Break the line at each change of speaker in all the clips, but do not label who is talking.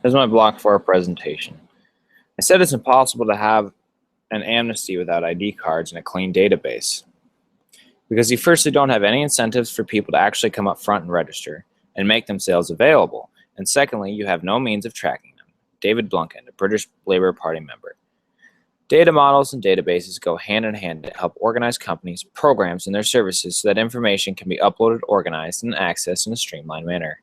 Here's my block for our presentation. I said it's impossible to have an amnesty without ID cards and a clean database. Because you firstly don't have any incentives for people to actually come up front and register and make themselves available. And secondly, you have no means of tracking them. David Blunkett, a British Labour Party member. Data models and databases go hand in hand to help organize companies, programs, and their services so that information can be uploaded, organized, and accessed in a streamlined manner.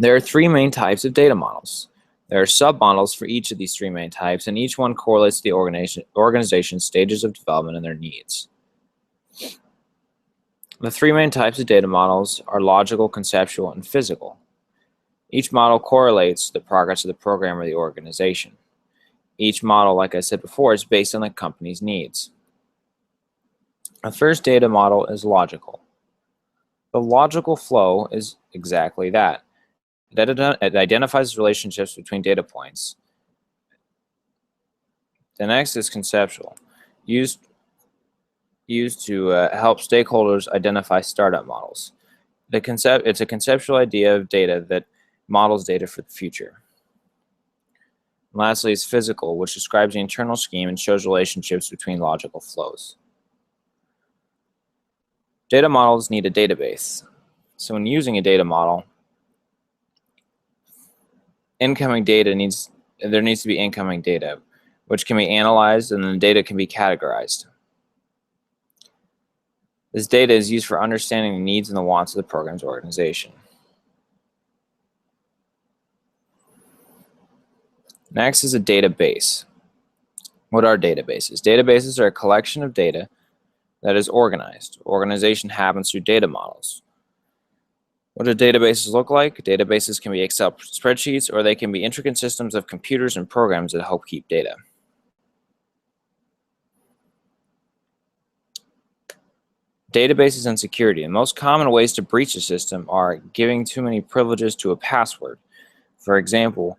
There are three main types of data models. There are sub-models for each of these three main types, and each one correlates to the organization's stages of development and their needs. The three main types of data models are logical, conceptual, and physical. Each model correlates to the progress of the program or the organization. Each model, like I said before, is based on the company's needs. The first data model is logical. The logical flow is exactly that. It identifies relationships between data points. The next is conceptual, used to help stakeholders identify startup models. It's a conceptual idea of data that models data for the future. And lastly is physical, which describes the internal scheme and shows relationships between logical flows. Data models need a database. So when using a data model, there needs to be incoming data, which can be analyzed, and then the data can be categorized. This data is used for understanding the needs and the wants of the program's organization. Next is a database. What are databases? Databases are a collection of data that is organized. Organization happens through data models. What do databases look like? Databases can be Excel spreadsheets, or they can be intricate systems of computers and programs that help keep data. Databases and security. The most common ways to breach a system are giving too many privileges to a password. For example,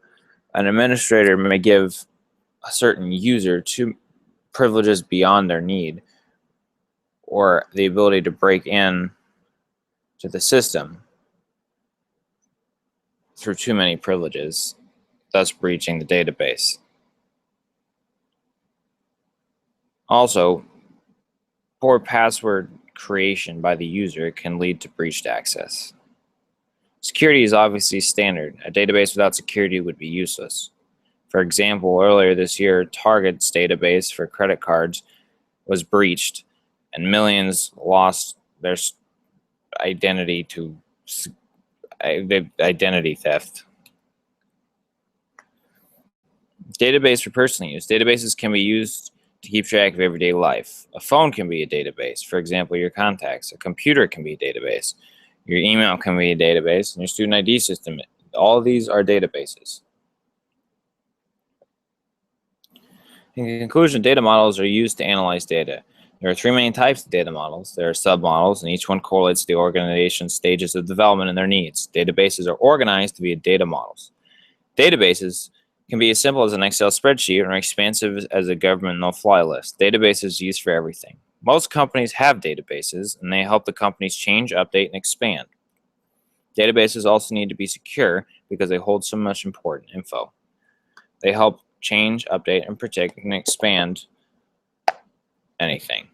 an administrator may give a certain user two privileges beyond their need, or the ability to break in to the system through too many privileges, thus breaching the database. Also, poor password creation by the user can lead to breached access. Security is obviously standard. A database without security would be useless. For example, earlier this year, Target's database for credit cards was breached, and millions lost their identity theft. Database for personal use. Databases can be used to keep track of everyday life. A phone can be a database. For example, your contacts. A computer can be a database. Your email can be a database, and your student ID system. All of these are databases. In conclusion, data models are used to analyze data. There are three main types of data models. There are submodels, and each one correlates to the organization's stages of development and their needs. Databases are organized to be data models. Databases can be as simple as an Excel spreadsheet or expansive as a government no-fly list. Databases are used for everything. Most companies have databases, and they help the companies change, update, and expand. Databases also need to be secure because they hold so much important info. They help change, update, and protect and expand anything.